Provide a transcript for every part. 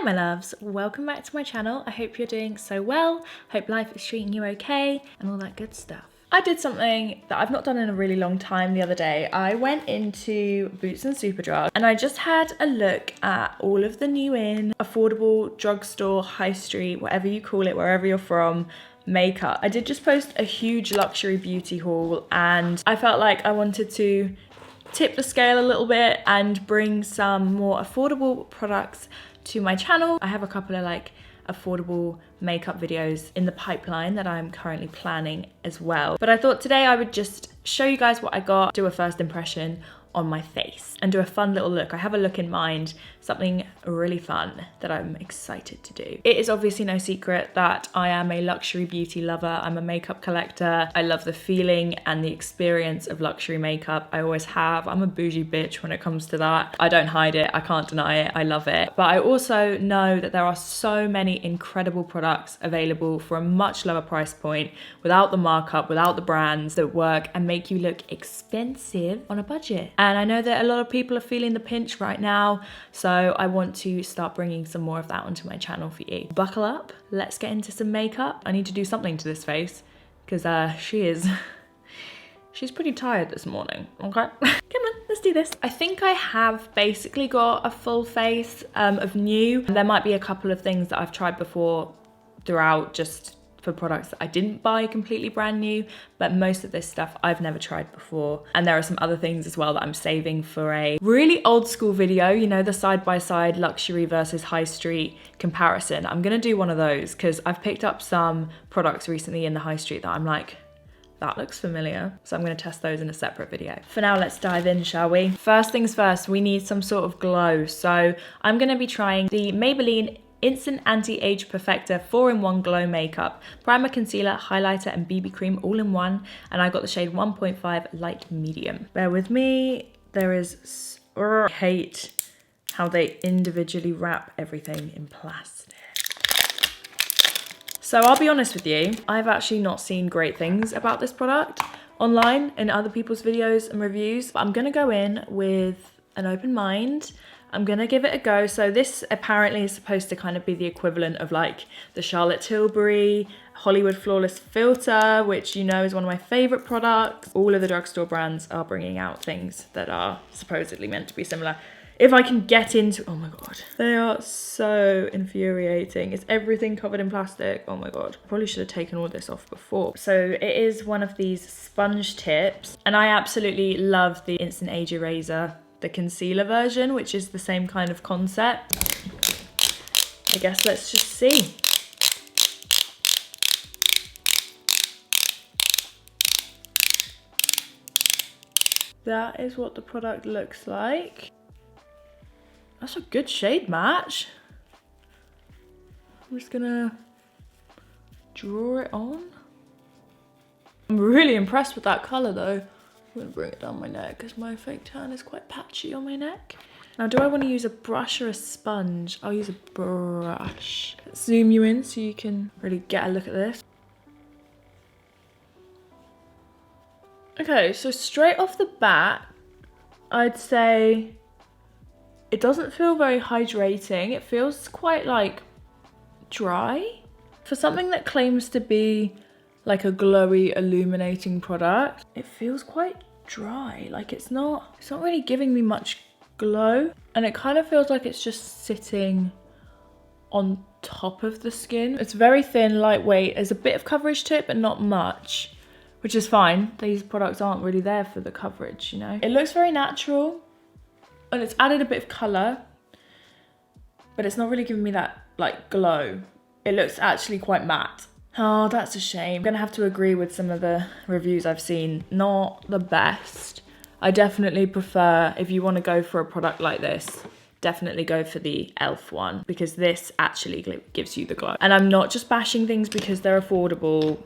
my loves, welcome back to my channel. I hope you're doing so well, hope life is treating you okay and all that good stuff. I did something that I've not done in a really long time the other day. I went into Boots and Superdrug and I just had a look at all of the new in, affordable, drugstore, high street, whatever you call it, wherever you're from, makeup. I did just post a huge luxury beauty haul and I felt like I wanted to tip the scale a little bit and bring some more affordable products to my channel. I have a couple of like affordable makeup videos in the pipeline that I'm currently planning as well. But I thought today I would just show you guys what I got, do a first impression on my face and do a fun little look. I have a look in mind, something really fun that I'm excited to do. It is obviously no secret that I am a luxury beauty lover. I'm a makeup collector. I love the feeling and the experience of luxury makeup. I always have. I'm a bougie bitch when it comes to that. I don't hide it. I can't deny it. I love it. But I also know that there are so many incredible products available for a much lower price point, without the markup, without the brands that work and make you look expensive on a budget. And I know that a lot of people are feeling the pinch right now, so I want to start bringing some more of that onto my channel for you. Buckle up, let's get into some makeup. I need to do something to this face because she's pretty tired this morning, okay? Come on, let's do this. I think I have basically got a full face of new. There might be a couple of things that I've tried before throughout, just for products that I didn't buy completely brand new, but most of this stuff I've never tried before. And there are some other things as well that I'm saving for a really old school video, you know, the side-by-side luxury versus high street comparison. I'm gonna do one of those because I've picked up some products recently in the high street that I'm like, that looks familiar. So I'm gonna test those in a separate video. For now, let's dive in, shall we? First things first, we need some sort of glow. So I'm gonna be trying the Maybelline Instant Anti-Age Perfector 4-in-1 Glow Makeup. Primer, concealer, highlighter, and BB cream all in one. And I got the shade 1.5 Light Medium. Bear with me. I hate how they individually wrap everything in plastic. So I'll be honest with you, I've actually not seen great things about this product online in other people's videos and reviews. But I'm gonna go in with an open mind. I'm gonna give it a go. So this apparently is supposed to kind of be the equivalent of like the Charlotte Tilbury Hollywood Flawless Filter, which you know is one of my favorite products. All of the drugstore brands are bringing out things that are supposedly meant to be similar. If I can get into, oh my God, they are so infuriating. Is everything covered in plastic? Oh my God. Probably should have taken all this off before. So it is one of these sponge tips and I absolutely love the Instant Age Eraser, the concealer version, which is the same kind of concept. I guess let's just see. That is what the product looks like. That's a good shade match. I'm just gonna draw it on. I'm really impressed with that color though. I'm gonna bring it down my neck because my fake tan is quite patchy on my neck. Now, do I want to use a brush or a sponge? I'll use a brush. Let's zoom you in so you can really get a look at this. Okay, so straight off the bat, I'd say it doesn't feel very hydrating. It feels quite like dry. For something that claims to be like a glowy illuminating product, it feels quite dry. Like it's not really giving me much glow, and it kind of feels like it's just sitting on top of the skin. It's very thin, lightweight. There's a bit of coverage to it, but not much, which is fine. These products aren't really there for the coverage, you know. It looks very natural and it's added a bit of color, but it's not really giving me that like glow. It looks actually quite matte. Oh, that's a shame. I'm gonna have to agree with some of the reviews I've seen. Not the best. I definitely prefer, if you want to go for a product like this, definitely go for the e.l.f. one, because this actually gives you the glow. And I'm not just bashing things because they're affordable.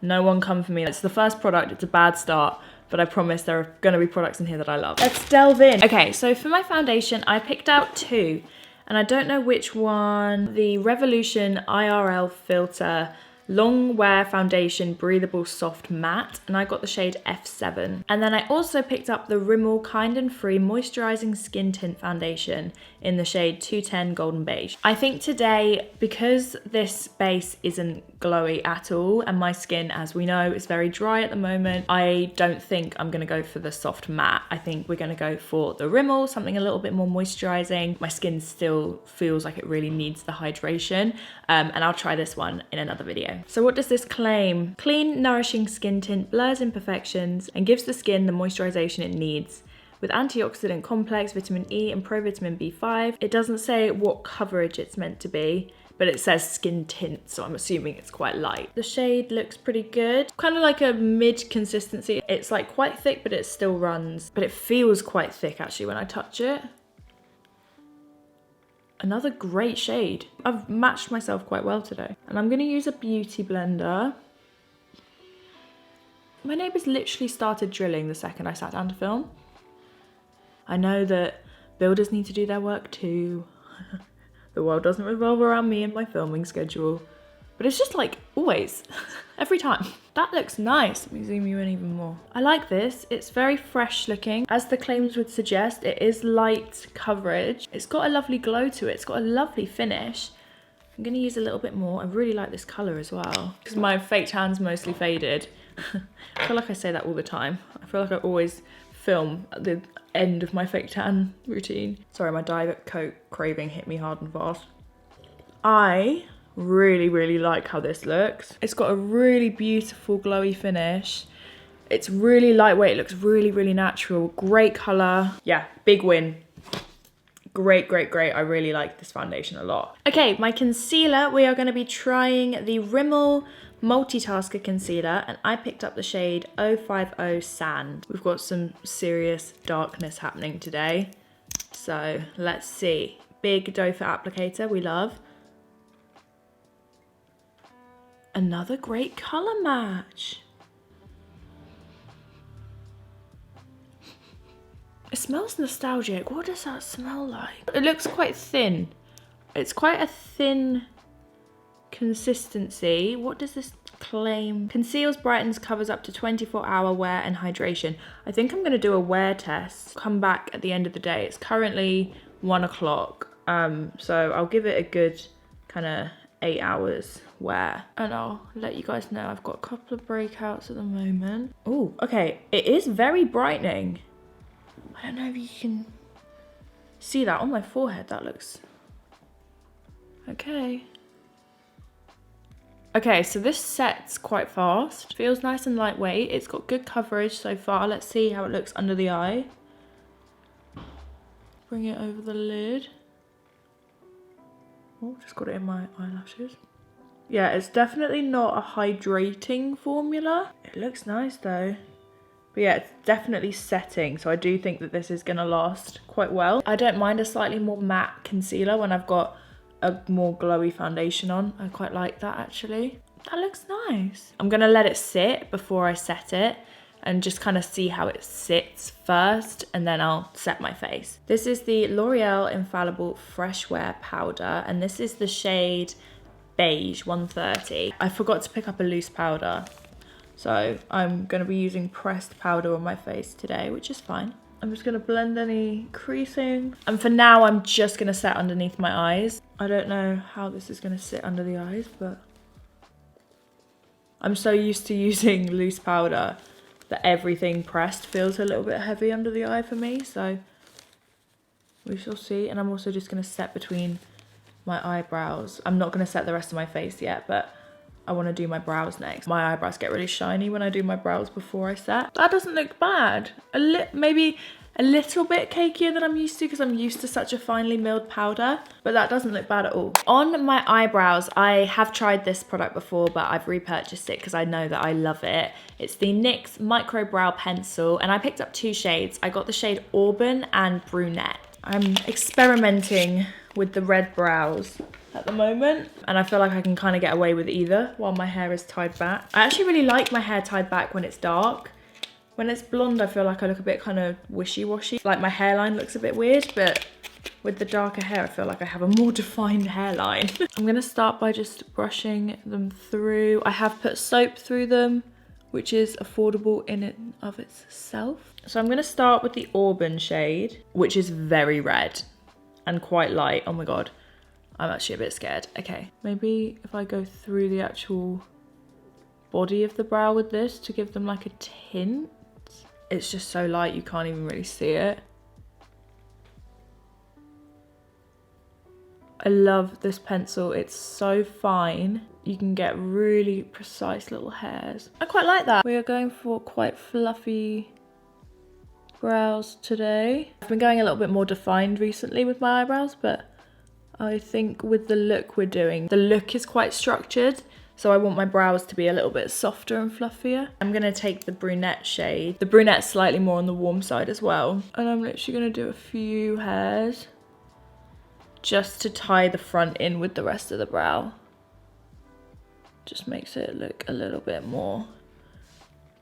No one come for me. It's the first product, it's a bad start, but I promise there are gonna be products in here that I love. Let's delve in. Okay, so for my foundation, I picked out two, and I don't know which one. The Revolution IRL Filter Long Wear Foundation Breathable Soft Matte, and I got the shade F7. And then I also picked up the Rimmel Kind and Free Moisturizing Skin Tint Foundation in the shade 210 Golden Beige. I think today, because this base isn't glowy at all, and my skin, as we know, is very dry at the moment, I don't think I'm gonna go for the soft matte. I think we're gonna go for the Rimmel, something a little bit more moisturizing. My skin still feels like it really needs the hydration, and I'll try this one in another video. So what does this claim? Clean, nourishing skin tint blurs imperfections and gives the skin the moisturization it needs. With antioxidant complex, vitamin E and provitamin B5. It doesn't say what coverage it's meant to be, but it says skin tint, so I'm assuming it's quite light. The shade looks pretty good. Kind of like a mid consistency. It's like quite thick, but it still runs. But it feels quite thick actually when I touch it. Another great shade. I've matched myself quite well today. And I'm gonna use a beauty blender. My neighbours literally started drilling the second I sat down to film. I know that builders need to do their work too. The world doesn't revolve around me and my filming schedule. But it's just like always, every time. That looks nice. Let me zoom you in even more. I like this. It's very fresh looking. As the claims would suggest, it is light coverage. It's got a lovely glow to it. It's got a lovely finish. I'm gonna use a little bit more. I really like this color as well. Because my fake tan's mostly faded. I feel like I say that all the time. I feel like I always film at the end of my fake tan routine. Sorry, my Diet Coke craving hit me hard and fast. I really like how this looks. It's got a really beautiful glowy finish. It's really lightweight. It looks really natural. Great color. Yeah, big win. Great. I really like this foundation a lot. Okay, my concealer, we are going to be trying the Rimmel Multitasker Concealer, and I picked up the shade 050 Sand. We've got some serious darkness happening today. So let's see. Big doe foot applicator, we love. Another great color match. It smells nostalgic. What does that smell like? It looks quite thin. It's quite a thin consistency. What does this claim? Conceals, brightens, covers up to 24-hour wear and hydration. I think I'm going to do a wear test. Come back at the end of the day. It's currently 1 o'clock. So I'll give it a good kind of 8 hours wear. And I'll let you guys know I've got a couple of breakouts at the moment. Oh, okay. It is very brightening. I don't know if you can see that on my forehead. That looks okay. Okay, so this sets quite fast. Feels nice and lightweight. It's got good coverage so far. Let's see how it looks under the eye. Bring it over the lid. Oh, just got it in my eyelashes. Yeah, it's definitely not a hydrating formula. It looks nice though. But yeah, it's definitely setting, so I do think that this is gonna last quite well. I don't mind a slightly more matte concealer when I've got a more glowy foundation on. I quite like that actually. That looks nice. I'm gonna let it sit before I set it and just kind of see how it sits first, and then I'll set my face. This is the L'Oreal Infallible Fresh Wear Powder, and this is the shade Beige 130. I forgot to pick up a loose powder, so I'm gonna be using pressed powder on my face today, which is fine. I'm just gonna blend any creasing. And for now, I'm just gonna set underneath my eyes. I don't know how this is gonna sit under the eyes, but I'm so used to using loose powder that everything pressed feels a little bit heavy under the eye for me, so we shall see. And I'm also just gonna set between my eyebrows. I'm not gonna set the rest of my face yet, but I wanna do my brows next. My eyebrows get really shiny when I do my brows before I set. That doesn't look bad. Maybe a little bit cakier than I'm used to because I'm used to such a finely milled powder, but that doesn't look bad at all. On my eyebrows, I have tried this product before, but I've repurchased it because I know that I love it. It's the NYX Micro Brow Pencil, and I picked up 2 shades. I got the shade Auburn and Brunette. I'm experimenting with the red brows at the moment, and I feel like I can kind of get away with either while my hair is tied back. I actually really like my hair tied back when it's dark. When it's blonde, I feel like I look a bit kind of wishy-washy. Like my hairline looks a bit weird, but with the darker hair, I feel like I have a more defined hairline. I'm gonna start by just brushing them through. I have put soap through them, which is affordable in and of itself. So I'm gonna start with the Auburn shade, which is very red. and quite light. Oh my God, I'm actually a bit scared. Okay, maybe if I go through the actual body of the brow with this to give them like a tint. It's just so light you can't even really see it. I love this pencil. It's so fine. You can get really precise little hairs. I quite like that. We are going for quite fluffy brows today. I've been going a little bit more defined recently with my eyebrows, but I think with the look we're doing, the look is quite structured. So I want my brows to be a little bit softer and fluffier. I'm gonna take the brunette shade. The brunette's slightly more on the warm side as well. And I'm literally gonna do a few hairs just to tie the front in with the rest of the brow. Just makes it look a little bit more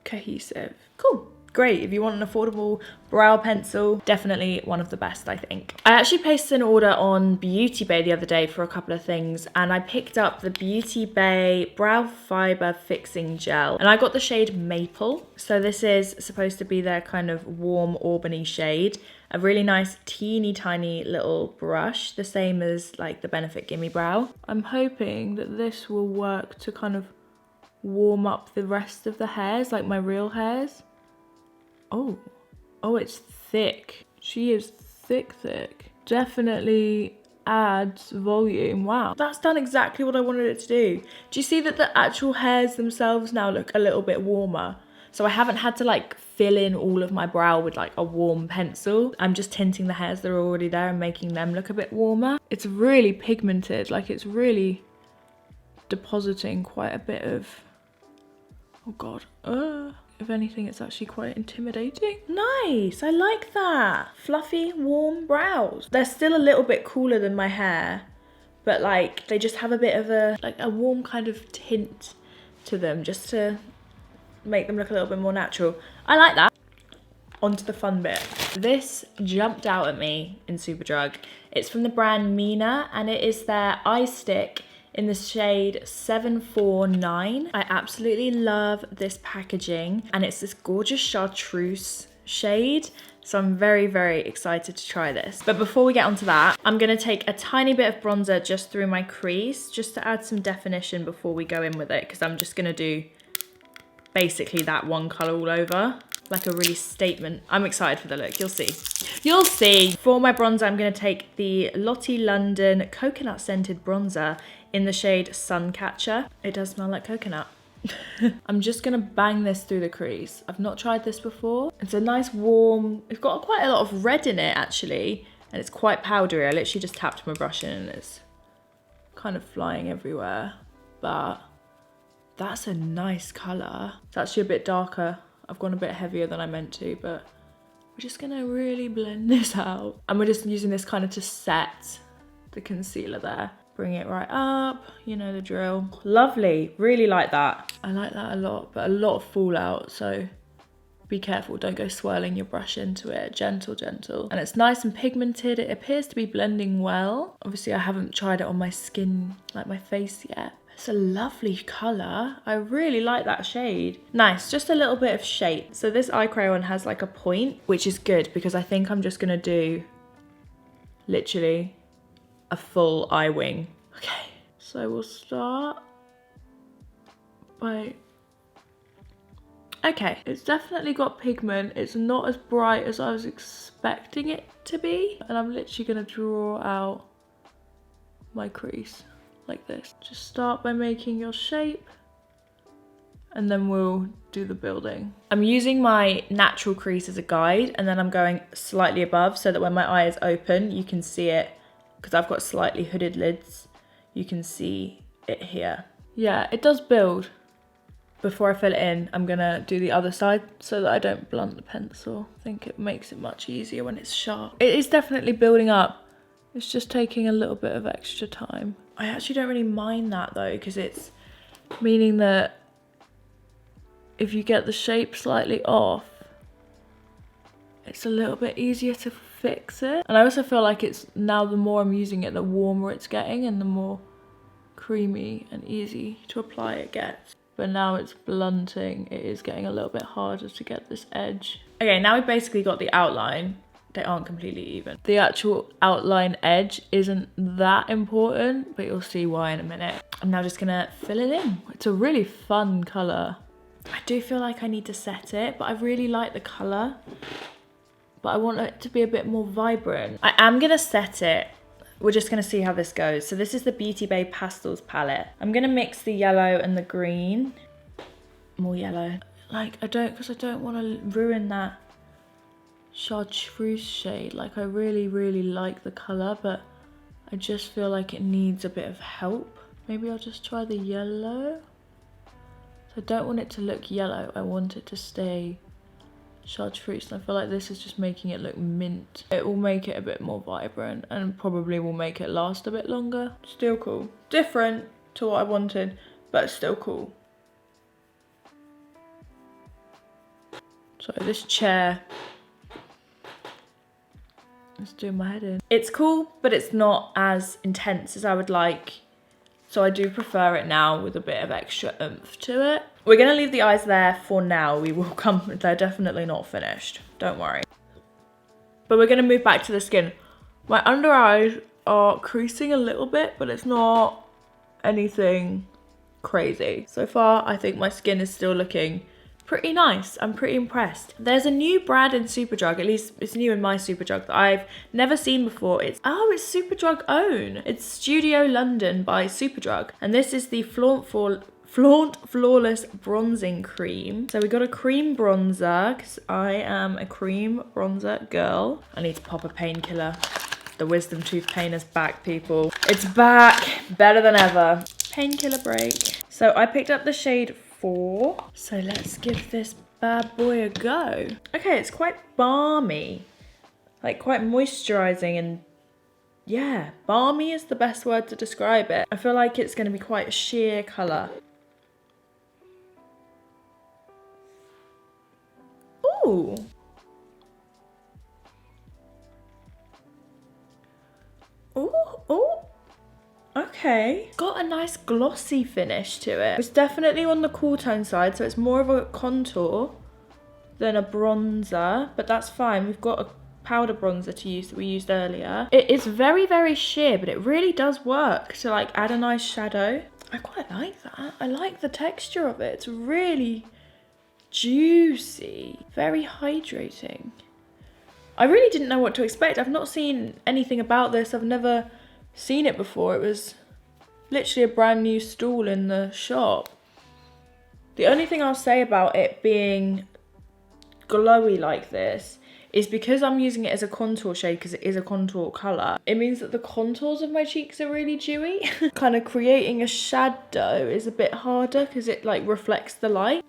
cohesive. Cool. Great. If you want an affordable brow pencil, definitely one of the best, I think. I actually placed an order on Beauty Bay the other day for a couple of things, and I picked up the Beauty Bay Brow Fiber Fixing Gel, and I got the shade Maple. So this is supposed to be their kind of warm auburny shade. A really nice teeny tiny little brush, the same as like the Benefit Gimme Brow. I'm hoping that this will work to kind of warm up the rest of the hairs, like my real hairs. Oh, it's thick. She is thick. Definitely adds volume. Wow, that's done exactly what I wanted it to do. Do you see that the actual hairs themselves now look a little bit warmer? So I haven't had to like fill in all of my brow with like a warm pencil. I'm just tinting the hairs that are already there and making them look a bit warmer. It's really pigmented, like it's really depositing quite a bit of, oh God. If anything, it's actually quite intimidating. Nice, I like that. Fluffy, warm brows. They're still a little bit cooler than my hair, but like they just have a bit of a warm kind of tint to them, just to make them look a little bit more natural. I like that. On to the fun bit. This jumped out at me in Superdrug. It's from the brand Mina, and it is their eye stick in the shade 749. I absolutely love this packaging, and it's this gorgeous chartreuse shade. So I'm very, very excited to try this. But before we get onto that, I'm gonna take a tiny bit of bronzer just through my crease, just to add some definition before we go in with it, because I'm just gonna do basically that one color all over, like a really statement. I'm excited for the look, you'll see. You'll see. For my bronzer, I'm gonna take the Lottie London Coconut Scented Bronzer in the shade Suncatcher. It does smell like coconut. I'm just gonna bang this through the crease. I've not tried this before. It's a nice warm, it's got quite a lot of red in it actually, and it's quite powdery. I literally just tapped my brush in and it's kind of flying everywhere, but that's a nice color. It's actually a bit darker. I've gone a bit heavier than I meant to, but we're just gonna really blend this out. And we're just using this kind of to set the concealer there. Bring it right up, you know the drill. Lovely, really like that. I like that a lot, but a lot of fallout, so be careful, don't go swirling your brush into it. Gentle, gentle. And it's nice and pigmented. It appears to be blending well. Obviously I haven't tried it on my skin, like my face yet. It's a lovely color. I really like that shade. Nice, just a little bit of shape. So this eye crayon has like a point, which is good because I think I'm just gonna do literally a full eye wing. Okay, so we'll start by, okay, it's definitely got pigment. It's not as bright as I was expecting it to be. And I'm literally gonna draw out my crease like this. Just start by making your shape and then we'll do the building. I'm using my natural crease as a guide, and then I'm going slightly above so that when my eye is open, you can see it. Because I've got slightly hooded lids, you can see it here. Yeah, it does build. Before I fill it in, I'm gonna do the other side so that I don't blunt the pencil. I think it makes it much easier when it's sharp. It is definitely building up. It's just taking a little bit of extra time. I actually don't really mind that though, because it's meaning that if you get the shape slightly off, it's a little bit easier to fix it. And I also feel like it's now, the more I'm using it, the warmer it's getting and the more creamy and easy to apply it gets. But now it's blunting, it is getting a little bit harder to get this edge. Okay, now we've basically got the outline. they aren't completely even. The actual outline edge isn't that important, but you'll see why in a minute. I'm now just gonna fill it in. It's a really fun color. I do feel like I need to set it, but I really like the color, but I want it to be a bit more vibrant. I am gonna set it. We're just gonna see how this goes. So this is the Beauty Bay Pastels palette. I'm gonna mix the yellow and the green. More yellow. Like, because I don't wanna ruin that chartreuse shade. Like, I really, really like the color, but I just feel like it needs a bit of help. Maybe I'll just try the yellow. So I don't want it to look yellow. I want it to stay chartreuse. And I feel like this is just making it look mint. It will make it a bit more vibrant and probably will make it last a bit longer. Still cool. Different to what I wanted, but still cool. So this chair, let's do my head in. It's cool, but it's not as intense as I would like. So I do prefer it now with a bit of extra oomph to it. We're gonna leave the eyes there for now. We will come, they're definitely not finished, don't worry. But we're gonna move back to the skin. My under eyes are creasing a little bit, but it's not anything crazy. So far, I think my skin is still looking pretty nice. I'm pretty impressed. There's a new brand in Superdrug, at least it's new in my Superdrug, that I've never seen before. It's Superdrug own. It's Studio London by Superdrug. And this is the Flaunt Flawless Bronzing Cream. So we got a cream bronzer, because I am a cream bronzer girl. I need to pop a painkiller. The wisdom tooth pain is back, people. It's back, better than ever. Painkiller break. So I picked up the shade 4. So let's give this bad boy a go. Okay, it's quite balmy, like quite moisturizing, and yeah, balmy is the best word to describe it. I feel like it's going to be quite a sheer color. Ooh. Ooh, ooh. Okay. Got a nice glossy finish to it. It's definitely on the cool tone side, so it's more of a contour than a bronzer, but that's fine. We've got a powder bronzer to use that we used earlier. It is very, very sheer, but it really does work to like add a nice shadow. I quite like that. I like the texture of it. It's really juicy, very hydrating. I really didn't know what to expect. I've not seen anything about this. I've never seen it before. It was literally a brand new stall in the shop. The only thing I'll say about it being glowy like this is because I'm using it as a contour shade, because it is a contour colour, it means that the contours of my cheeks are really dewy. Kind of creating a shadow is a bit harder because it like reflects the light.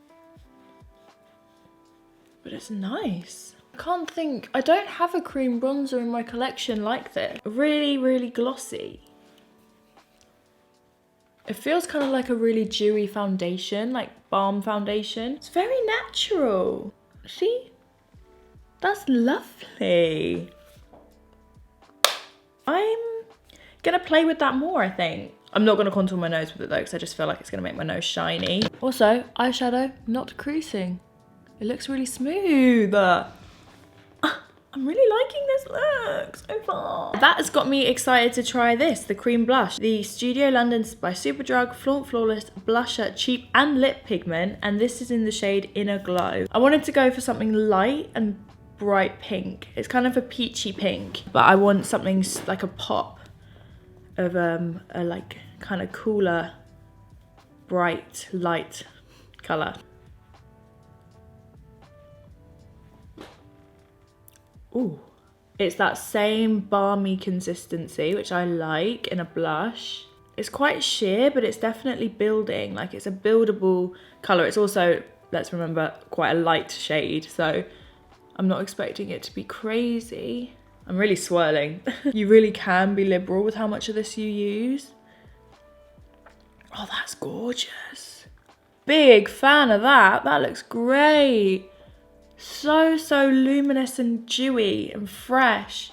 But it's nice. I don't have a cream bronzer in my collection like this. Really, really glossy. It feels kind of like a really dewy foundation, like balm foundation. It's very natural. See? That's lovely. I'm gonna play with that more, I think. I'm not gonna contour my nose with it though, because I just feel like it's gonna make my nose shiny. Also, eyeshadow, not creasing. It looks really smooth. I'm really liking this look so far. That has got me excited to try this, the cream blush. The Studio London by Superdrug Flaunt Flawless Blusher Cheap and Lip Pigment, and this is in the shade Inner Glow. I wanted to go for something light and bright pink. It's kind of a peachy pink, but I want something like a pop of a like kind of cooler, bright, light colour. Ooh, it's that same balmy consistency, which I like in a blush. It's quite sheer, but it's definitely building. Like, it's a buildable colour. It's also, let's remember, quite a light shade, so I'm not expecting it to be crazy. I'm really swirling. You really can be liberal with how much of this you use. Oh, that's gorgeous. Big fan of that. That looks great. So luminous and dewy and fresh.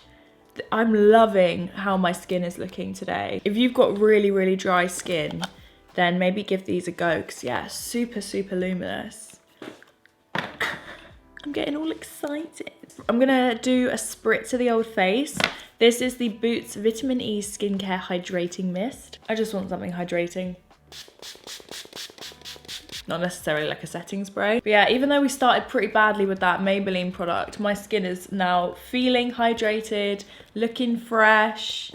I'm loving how my skin is looking today. If you've got really, really dry skin, then maybe give these a go, because yeah, super luminous. I'm getting all excited. I'm gonna do a spritz of the old face. This is the Boots Vitamin E Skincare Hydrating Mist. I just want something hydrating. Not necessarily like a setting spray. But yeah, even though we started pretty badly with that Maybelline product, my skin is now feeling hydrated, looking fresh.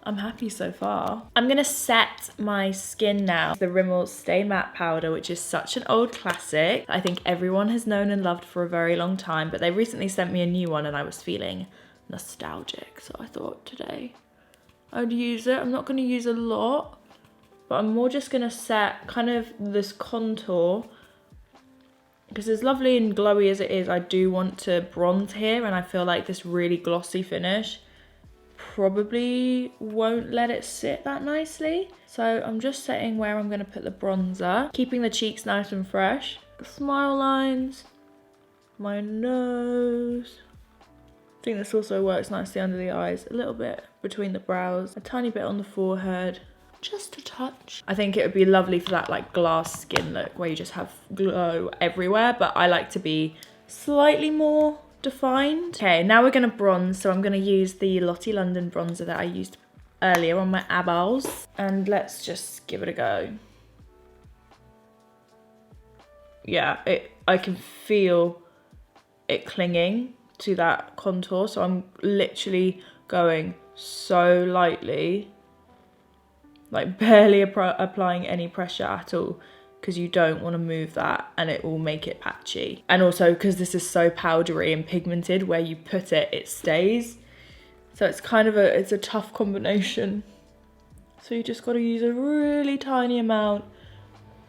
I'm happy so far. I'm gonna set my skin now. The Rimmel Stay Matte Powder, which is such an old classic. I think everyone has known and loved for a very long time, but they recently sent me a new one and I was feeling nostalgic. So I thought today I'd use it. I'm not gonna use a lot, but I'm more just gonna set kind of this contour, because as lovely and glowy as it is, I do want to bronze here, and I feel like this really glossy finish probably won't let it sit that nicely. So I'm just setting where I'm gonna put the bronzer, keeping the cheeks nice and fresh. Smile lines, my nose. I think this also works nicely under the eyes, a little bit between the brows, a tiny bit on the forehead, just a touch. I think it would be lovely for that like glass skin look where you just have glow everywhere, but I like to be slightly more defined. Okay, now we're gonna bronze. So I'm gonna use the Lottie London bronzer that I used earlier on my eyeballs, and let's just give it a go. Yeah, I can feel it clinging to that contour, so I'm literally going so lightly, like barely applying any pressure at all, because you don't want to move that and it will make it patchy. And also because this is so powdery and pigmented, where you put it, it stays. So it's kind of it's a tough combination. So you just got to use a really tiny amount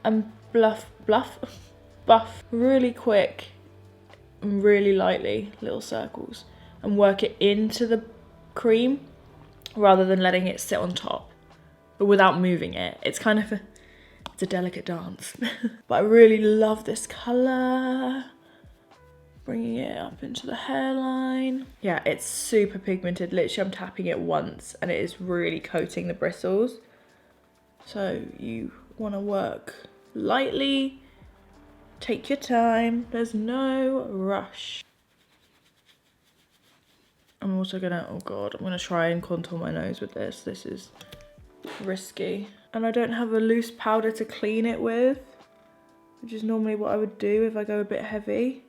and buff really quick and really lightly, little circles, and work it into the cream rather than letting it sit on top, but without moving it. It's kind of it's a delicate dance. But I really love this colour. Bringing it up into the hairline. Yeah, it's super pigmented. Literally, I'm tapping it once and it is really coating the bristles. So you want to work lightly. Take your time. There's no rush. I'm also gonna, oh God, I'm gonna try and contour my nose with this. This is risky. And I don't have a loose powder to clean it with, which is normally what I would do if I go a bit heavy,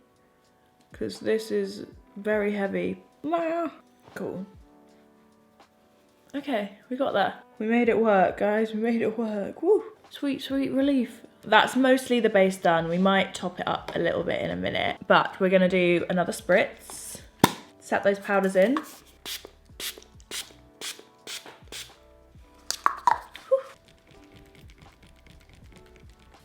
because this is very heavy. Cool. Okay, we got that. We made it work, guys. We made it work. Woo! Sweet, sweet relief. That's mostly the base done. We might top it up a little bit in a minute, but we're gonna do another spritz. Set those powders in.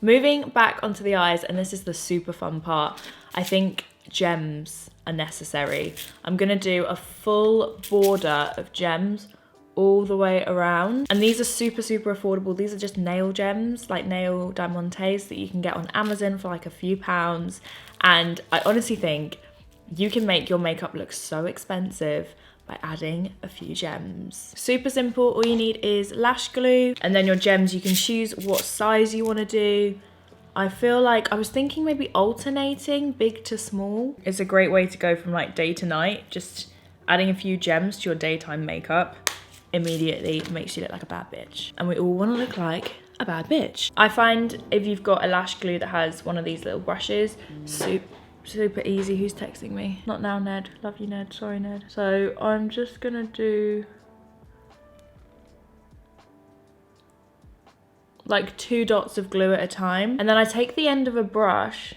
Moving back onto the eyes, and this is the super fun part. I think gems are necessary. I'm gonna do a full border of gems all the way around. And these are super, super affordable. These are just nail gems, like nail diamantes that you can get on Amazon for like a few pounds. And I honestly think you can make your makeup look so expensive by adding a few gems. Super simple. All you need is lash glue, and then your gems, you can choose what size you want to do. I feel like I was thinking maybe alternating big to small. It's a great way to go from like day to night. Just adding a few gems to your daytime makeup immediately makes you look like a bad bitch. And we all want to look like a bad bitch. I find if you've got a lash glue that has one of these little brushes, super easy. Who's texting me? Not now, Ned. Love you, Ned. Sorry, Ned. So I'm just gonna do like 2 dots of glue at a time, and then I take the end of a brush,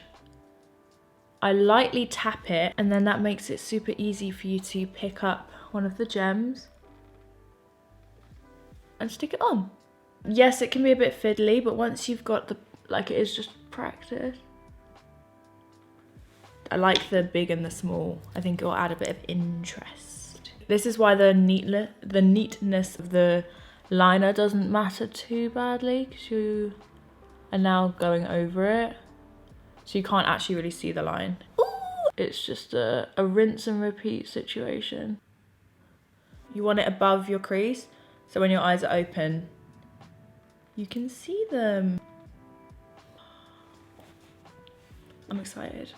I lightly tap it, and then that makes it super easy for you to pick up one of the gems and stick it on. Yes, it can be a bit fiddly, but once you've got the, like, it is just practice. I like the big and the small. I think it will add a bit of interest. This is why the neatness of the liner doesn't matter too badly, because you are now going over it. So you can't actually really see the line. Ooh! It's just a rinse and repeat situation. You want it above your crease, so when your eyes are open, you can see them. I'm excited.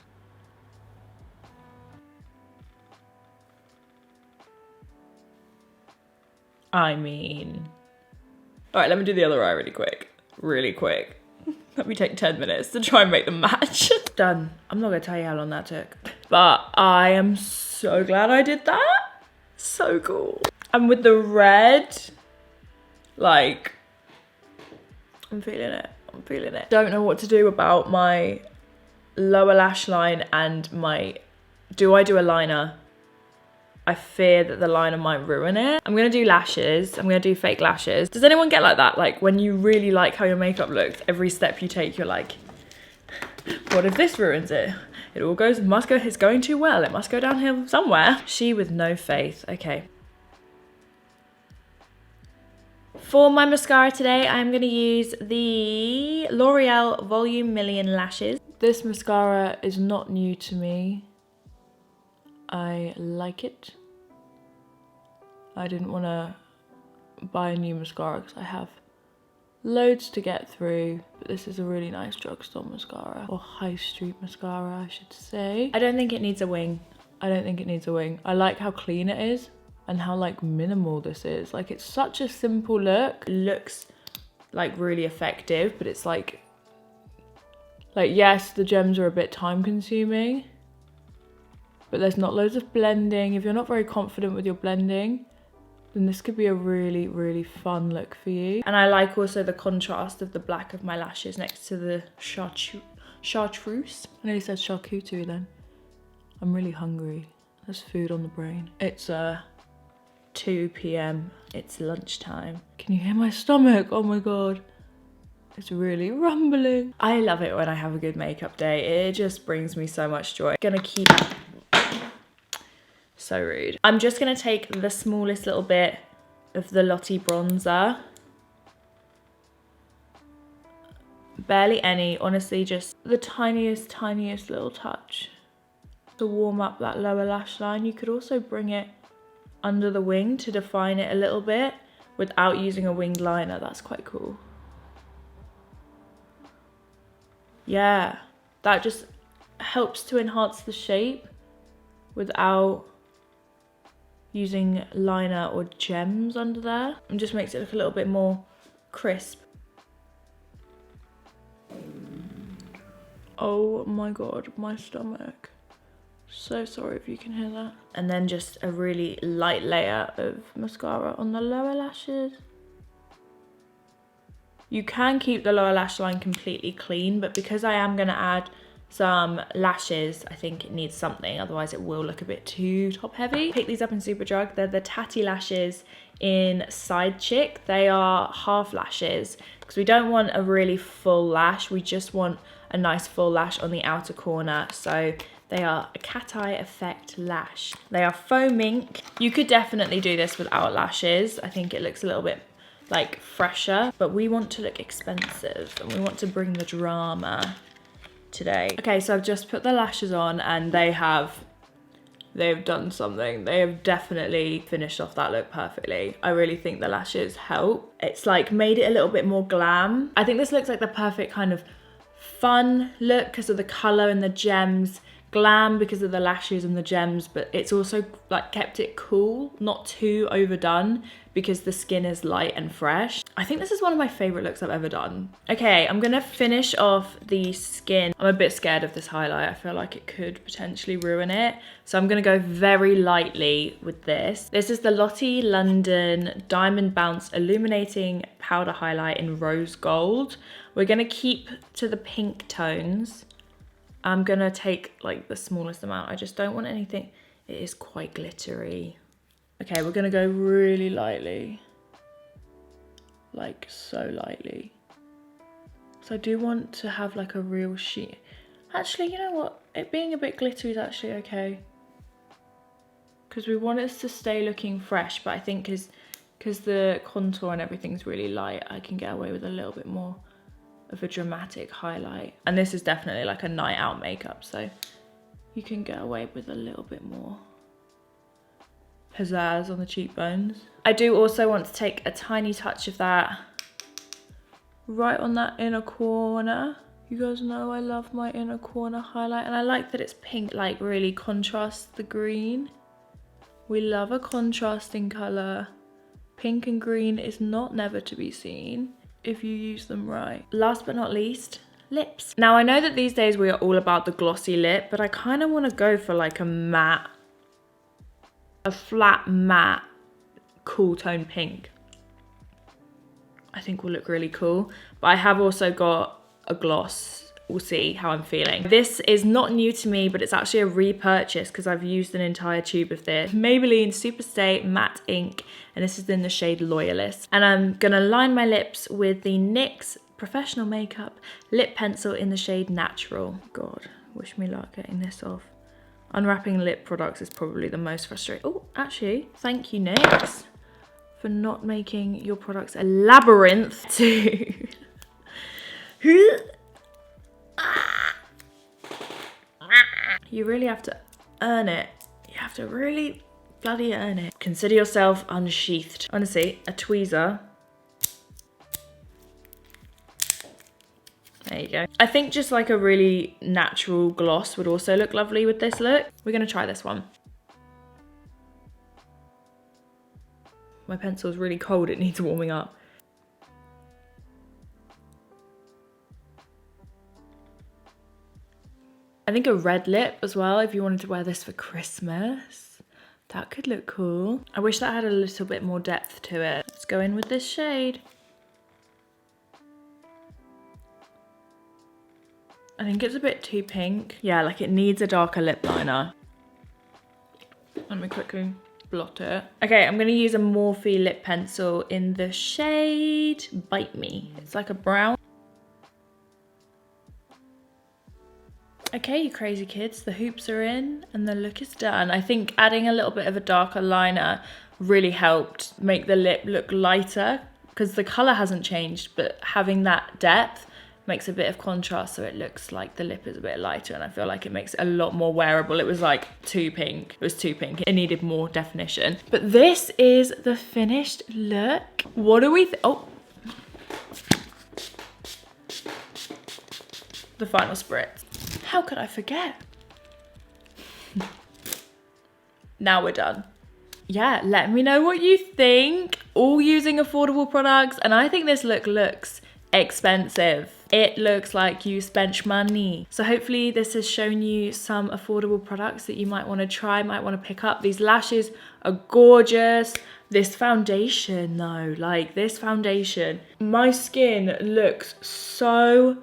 I mean, all right, let me do the other eye really quick. Really quick. Let me take 10 minutes to try and make them match. Done. I'm not gonna tell you how long that took, but I am so glad I did that. So cool. And with the red, like, I'm feeling it. I'm feeling it. Don't know what to do about my lower lash line and my, do I do a liner? I fear that the liner might ruin it. I'm gonna do lashes. I'm gonna do fake lashes. Does anyone get like that? Like when you really like how your makeup looks, every step you take, you're like, what if this ruins it? It all goes, must go, it's going too well. It must go downhill somewhere. She with no faith, okay. For my mascara today, I'm gonna use the L'Oreal Volume Million Lashes. This mascara is not new to me. I like it. I didn't want to buy a new mascara because I have loads to get through, but this is a really nice drugstore mascara, or high street mascara I should say. I don't think it needs a wing. I don't think it needs a wing. I like how clean it is and how like minimal this is. Like it's such a simple look. It looks like really effective, but it's like yes, the gems are a bit time consuming, but there's not loads of blending. If you're not very confident with your blending, then this could be a really, really fun look for you. And I like also the contrast of the black of my lashes next to the chartreuse. I nearly said charcuterie then. I'm really hungry. There's food on the brain. It's 2 p.m. It's lunchtime. Can you hear my stomach? Oh my God. It's really rumbling. I love it when I have a good makeup day. It just brings me so much joy. Gonna keep... So rude. I'm just gonna take the smallest little bit of the Lottie bronzer. Barely any, honestly, just the tiniest little touch to warm up that lower lash line. You could also bring it under the wing to define it a little bit without using a winged liner. That's quite cool. Yeah, that just helps to enhance the shape without using liner or gems under there, and just makes it look a little bit more crisp. Oh my God, my stomach. So sorry if you can hear that. And then just a really light layer of mascara on the lower lashes. You can keep the lower lash line completely clean, but because I am gonna add some lashes, I think it needs something, otherwise it will look a bit too top heavy. Pick these up in Superdrug. They're the Tatty lashes in Side Chick. They are half lashes because we don't want a really full lash, we just want a nice full lash on the outer corner. So they are a cat eye effect lash. They are faux mink. You could definitely do this without lashes. I think it looks a little bit like fresher, but we want to look expensive and we want to bring the drama today. Okay, so I've just put the lashes on and they've done something. They have definitely finished off that look perfectly. I really think the lashes help. It's like made it a little bit more glam. I think this looks like the perfect kind of fun look because of the color and the gems. Glam because of the lashes and the gems, but it's also like kept it cool, not too overdone because the skin is light and fresh. I think this is one of my favorite looks I've ever done. Okay, I'm gonna finish off the skin. I'm a bit scared of this highlight. I feel like it could potentially ruin it. So I'm gonna go very lightly with this. This is the Lottie London Diamond Bounce Illuminating Powder Highlight in Rose Gold. We're gonna keep to the pink tones. I'm gonna take like the smallest amount. I just don't want anything. It is quite glittery. Okay, we're gonna go really lightly. Like so lightly. So I do want to have like a real sheet. Actually, you know what? It being a bit glittery is actually okay. Because we want it to stay looking fresh, but I think because the contour and everything's really light, I can get away with a little bit more of a dramatic highlight. And this is definitely like a night out makeup, so you can get away with a little bit more pizzazz on the cheekbones. I do also want to take a tiny touch of that right on that inner corner. You guys know I love my inner corner highlight, and I like that it's pink, like really contrasts the green. We love a contrasting colour. Pink and green is never to be seen if you use them right. Last but not least, lips. Now I know that these days we are all about the glossy lip, but I kind of want to go for like a flat matte, cool tone pink. I think will look really cool. But I have also got a gloss. We'll see how I'm feeling. This is not new to me, but it's actually a repurchase because I've used an entire tube of this. Maybelline Superstay Matte Ink, and this is in the shade Loyalist. And I'm gonna line my lips with the NYX Professional Makeup Lip Pencil in the shade Natural. God, wish me luck getting this off. Unwrapping lip products is probably the most frustrating. Oh, actually, thank you, NYX, for not making your products a labyrinth to... You really have to earn it. You have to really bloody earn it. Consider yourself unsheathed. Honestly, a tweezer. There you go. I think just like a really natural gloss would also look lovely with this look. We're gonna try this one. My pencil's really cold, it needs warming up. I think a red lip as well, if you wanted to wear this for Christmas. That could look cool. I wish that had a little bit more depth to it. Let's go in with this shade. I think it's a bit too pink. Yeah, like it needs a darker lip liner. Let me quickly blot it. Okay, I'm gonna use a Morphe lip pencil in the shade Bite Me. It's like a brown. Okay, you crazy kids, the hoops are in and the look is done. I think adding a little bit of a darker liner really helped make the lip look lighter because the colour hasn't changed, but having that depth makes a bit of contrast so it looks like the lip is a bit lighter, and I feel like it makes it a lot more wearable. It was like too pink. It was too pink. It needed more definition. But this is the finished look. What do we oh. The final spritz. How could I forget? Now we're done. Yeah, let me know what you think. All using affordable products, and I think this look looks expensive. It looks like you spent money. So hopefully this has shown you some affordable products that you might want to try, might want to pick up. These lashes are gorgeous. This foundation though, like this foundation, my skin looks so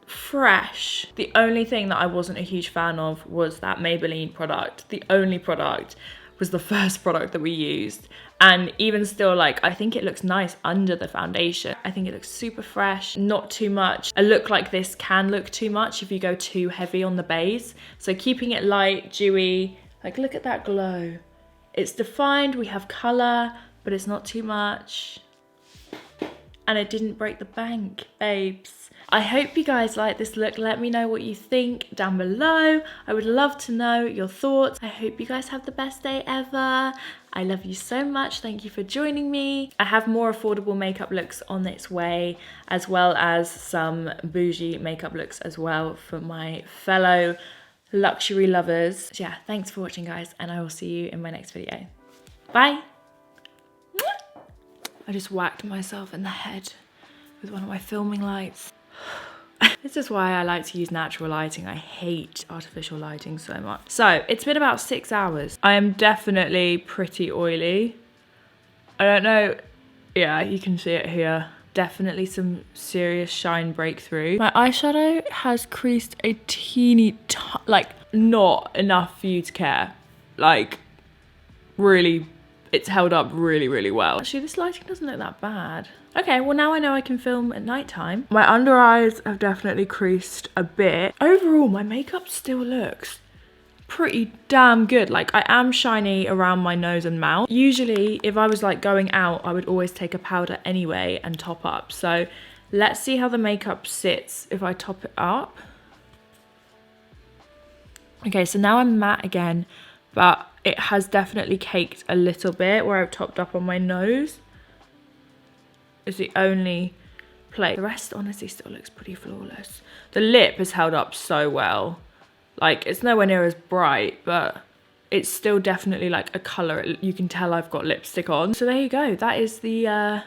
fresh. The only thing that I wasn't a huge fan of was that Maybelline product. The only product was the first product that we used, and even still, like, I think it looks nice under the foundation. I think it looks super fresh, not too much. A look like this can look too much if you go too heavy on the base, so keeping it light, dewy, like look at that glow. It's defined, we have color, but it's not too much, and it didn't break the bank, babes. I hope you guys like this look. Let me know what you think down below. I would love to know your thoughts. I hope you guys have the best day ever. I love you so much. Thank you for joining me. I have more affordable makeup looks on its way, as well as some bougie makeup looks as well for my fellow luxury lovers. So yeah, thanks for watching guys, and I will see you in my next video. Bye. I just whacked myself in the head with one of my filming lights. This is why I like to use natural lighting. I hate artificial lighting so much. So it's been about 6 hours. I am definitely pretty oily. I don't know. Yeah, you can see it here. Definitely some serious shine breakthrough. My eyeshadow has creased a teeny, like not enough for you to care. Like really, it's held up really, really well. Actually, this lighting doesn't look that bad. Okay, well now I know I can film at nighttime. My under eyes have definitely creased a bit. Overall, my makeup still looks pretty damn good. Like, I am shiny around my nose and mouth. Usually, if I was like going out, I would always take a powder anyway and top up. So let's see how the makeup sits if I top it up. Okay, so now I'm matte again, but it has definitely caked a little bit where I've topped up on my nose. Is the only place. The rest honestly still looks pretty flawless. The lip has held up so well. Like, it's nowhere near as bright, but it's still definitely like a colour. You can tell I've got lipstick on. So there you go. That is the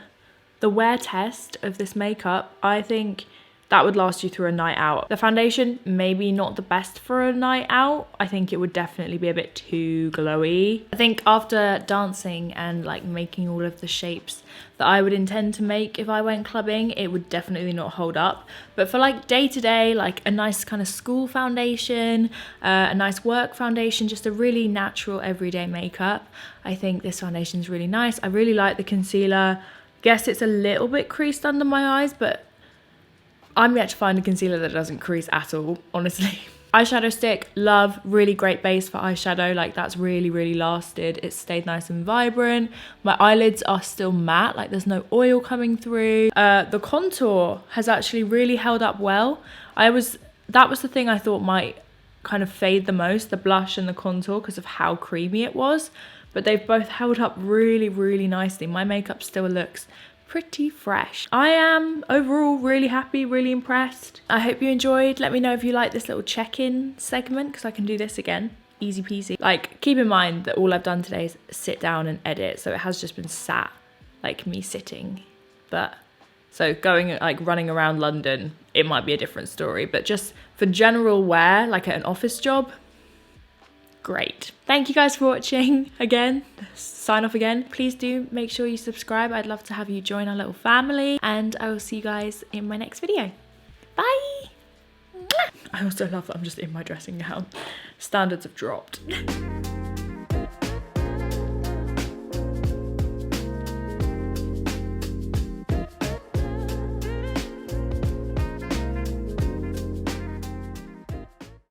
wear test of this makeup. I think that would last you through a night out. The foundation, maybe not the best for a night out. I think it would definitely be a bit too glowy. I think after dancing and like making all of the shapes that I would intend to make if I went clubbing, it would definitely not hold up. But for like day to day, like a nice kind of school foundation, a nice work foundation, just a really natural everyday makeup, I think this foundation is really nice. I really like the concealer. Guess it's a little bit creased under my eyes, but I'm yet to find a concealer that doesn't crease at all, honestly. Eyeshadow stick, love, really great base for eyeshadow. Like, that's really, really lasted. It's stayed nice and vibrant. My eyelids are still matte, like there's no oil coming through. The contour has actually really held up well. That was the thing I thought might kind of fade the most, the blush and the contour, because of how creamy it was. But they've both held up really, really nicely. My makeup still looks pretty fresh. I am overall really happy, really impressed. I hope you enjoyed. Let me know if you like this little check-in segment, because I can do this again. Easy peasy. Like, keep in mind that all I've done today is sit down and edit, so it has just been sat, like me sitting. But so going, like running around London, it might be a different story, but just for general wear, like at an office job, great. Thank you guys for watching again. Sign off again. Please do make sure you subscribe. I'd love to have you join our little family, and I will see you guys in my next video. Bye. I also love that I'm just in my dressing gown. Standards have dropped.